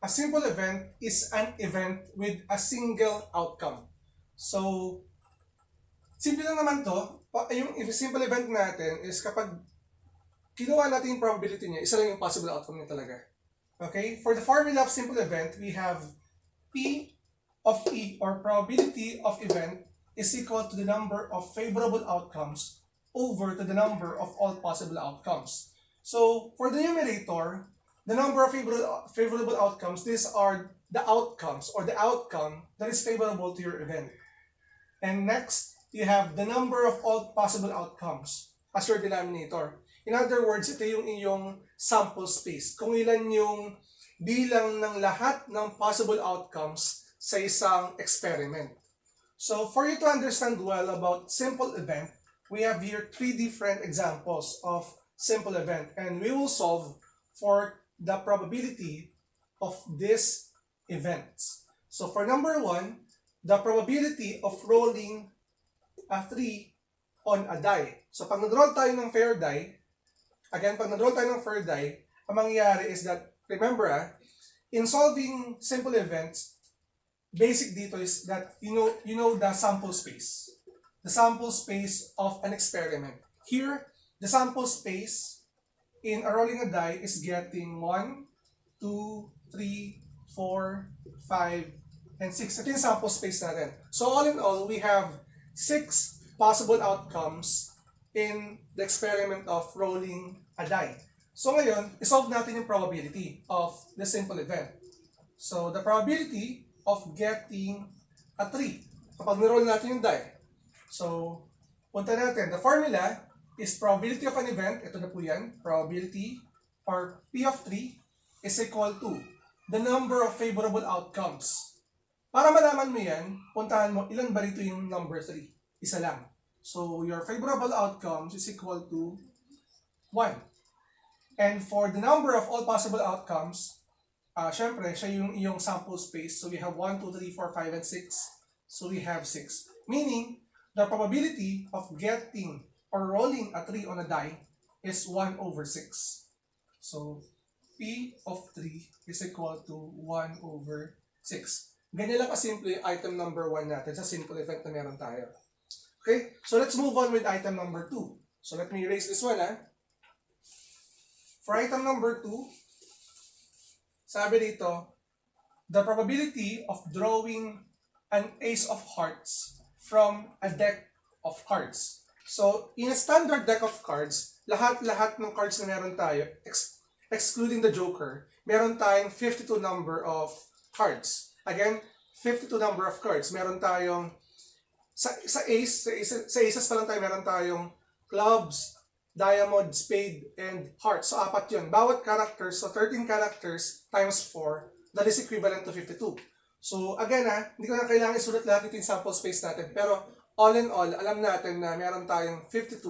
a simple event is an event with a single outcome. So, simple lang naman to. Yung simple event natin is kapag kinuha natin yung probability niya, isa lang yung possible outcome niya talaga. Okay? For the formula of simple event, we have P of E, or probability of event, is equal to the number of favorable outcomes over to the number of all possible outcomes. So, for the numerator, the number of favorable outcomes, these are the outcomes or the outcome that is favorable to your event. And next, you have the number of all possible outcomes as your denominator. In other words, ito yung iyong sample space. Kung ilan yung bilang ng lahat ng possible outcomes sa isang experiment. So for you to understand well about simple event, we have here 3 different examples of simple event, and we will solve for the probability of these events. So for number 1, the probability of rolling a 3 on a die. So pag nag-roll tayo ng fair die, again, pag nag-roll tayo ng fair die, ang mangyayari is that, remember in solving simple events, basic dito is that you know the sample space. The sample space of an experiment. Here, the sample space in a rolling a die is getting 1, 2, 3, 4, 5, and 6. Ito yung sample space natin. So all in all, we have 6 possible outcomes in the experiment of rolling a die. So ngayon, isolve natin yung probability of the simple event. So the probability of getting a 3 kapag niroll natin yung die. So, punta natin. The formula is probability of an event. Ito na po yan. Probability or P of 3 is equal to the number of favorable outcomes. Para malaman mo yan, puntahan mo ilan ba rito yung number 3? Isa lang. So, your favorable outcomes is equal to 1. And for the number of all possible outcomes, syempre, siya yung iyong sample space. So, we have 1, 2, 3, 4, 5, and 6. So, we have 6. Meaning, the probability of getting or rolling a 3 on a die is 1 over 6. So, P of 3 is equal to 1 over 6. Ganyan lang kasimple yung item number 1 natin sa simple event na meron tayo. Okay? So, let's move on with item number 2. So, let me erase this one. For item number 2, sabi dito, the probability of drawing an ace of hearts from a deck of cards. So, in a standard deck of cards, lahat-lahat ng cards na meron tayo, excluding the joker, meron tayong 52 number of cards. Again, 52 number of cards. Meron tayong, sa aces pa lang tayo, meron tayong clubs, diamond, spade, and heart. So, 4 yun. Bawat characters, so 13 characters times 4, that is equivalent to 52. So, again hindi ko na kailangan isulat lahat ito yung sample space natin. Pero, all in all, alam natin na meron tayong 52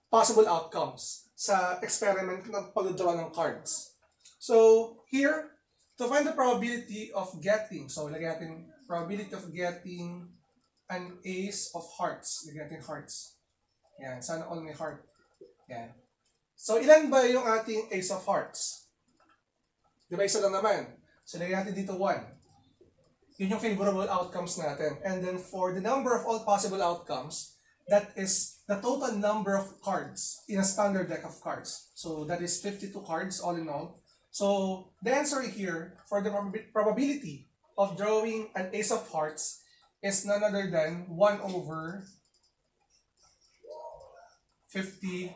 possible outcomes sa experiment ng pag-draw ng cards. So, here, to find the probability of getting, so, lagyan natin probability of getting an ace of hearts. Lagyan natin hearts. Yan, sana all may heart. Yan. So, ilan ba yung ating ace of hearts? Di ba isa lang naman? So, lagyan natin dito 1. Yun yung favorable outcomes natin. And then for the number of all possible outcomes, that is the total number of cards in a standard deck of cards. So that is 52 cards all in all. So the answer here for the probability of drawing an ace of hearts is none other than 1 over 52.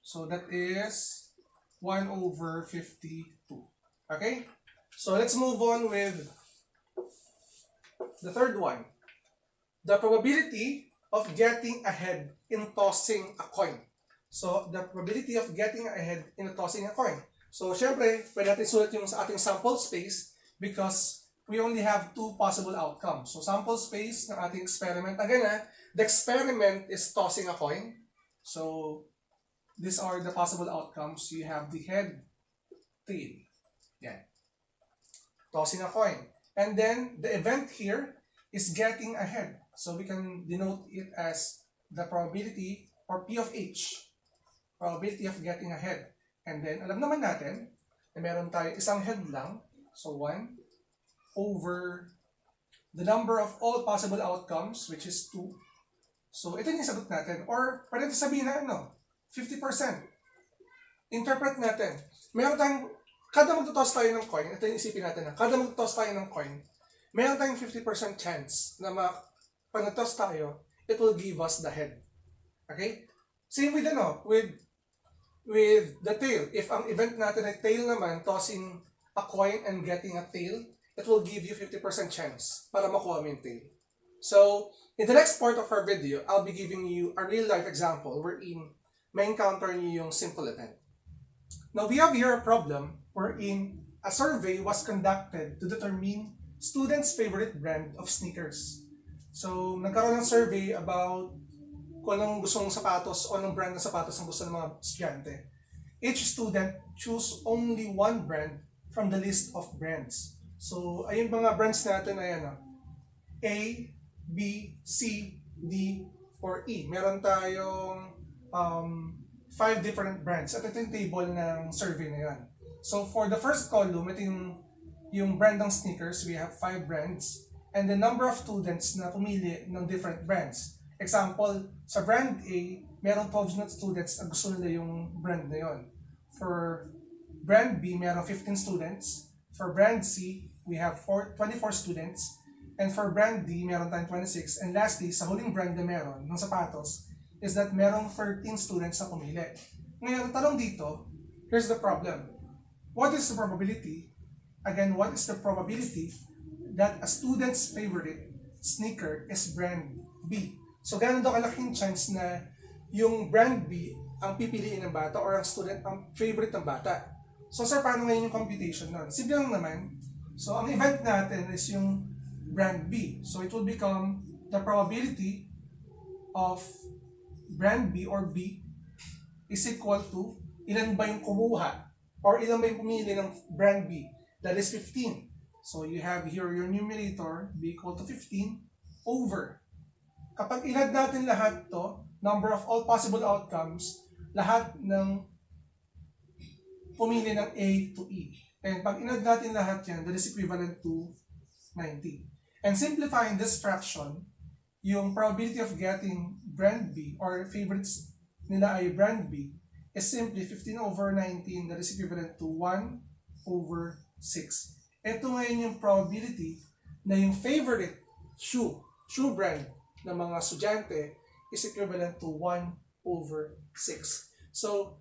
So that is 1 over 52. Okay? So let's move on with the third one. The probability of getting ahead in tossing a coin. So, the probability of getting ahead in tossing a coin. So, syempre, pwede natin sulat yung sa ating sample space because we only have 2 possible outcomes. So, sample space ng ating experiment. Again, the experiment is tossing a coin. So, these are the possible outcomes. You have the head, tail. Yan. Tossing a coin. And then, the event here is getting ahead. So, we can denote it as the probability or P of H. Probability of getting ahead. And then, alam naman natin na meron tayo isang head lang. So 1 over the number of all possible outcomes, which is 2. So ito yung sagot natin. Or pwede ito sabihin na 50%. Interpret natin. Meron tayong, kada magtutos tayo ng coin, ito yung isipin natin kada magtutos tayo ng coin, meron tayong 50% chance na pag nagtoss tayo, it will give us the head. Okay? Same with with the tail. If ang event natin ay tail naman, tossing a coin and getting a tail, it will give you 50% chance para makuha mo yung tail. So, in the next part of our video, I'll be giving you a real-life example wherein may encounter niyo yung simple event. Now, we have here a problem wherein a survey was conducted to determine students' favorite brand of sneakers. So, nagkaroon ng survey about kung anong gustong sapatos o anong brand ng sapatos ang gusto ng mga estudyante. Each student choose only one brand from the list of brands. So, ayun mga brands natin ay A, B, C, D, or E. Meron tayong 5 different brands. At ito yung table ng survey na yan. So, for the first column, ito yung brand ng sneakers. We have 5 brands. And the number of students na pumili ng different brands. Example, sa brand A, merong 12 students na gusto nila yung brand na yon. For brand B, merong 15 students. For brand C, we have 24 students. And for brand D, meron tayong 26. And lastly, sa huling brand na meron ng sapatos, is that merong 13 students na pumili. Ngayon, tanong dito, here's the problem. What is the probability, again, what is the probability that a student's favorite sneaker is brand B? So, gano'n daw kalaking chance na yung brand B ang pipiliin ng bata or ang student ang favorite ng bata. So, sir, paano ngayon yung computation nun? Simple lang naman. So, ang event natin is yung brand B. So, it will become the probability of brand B or B is equal to ilan ba yung kumuha or ilan ba yung pumili ng brand B. That is 15. So, you have here your numerator B equal to 15 over. Kapag inad natin lahat to, number of all possible outcomes, lahat ng pumili ng A to E. And pag inad natin lahat yan, that is equivalent to 90. And simplifying this fraction, yung probability of getting brand B or favorites nila ay brand B is simply 15 over 19, that is equivalent to 1 over 6. Ito ngayon yung probability na yung favorite shoe brand ng mga estudyante is equivalent to 1 over 6. So,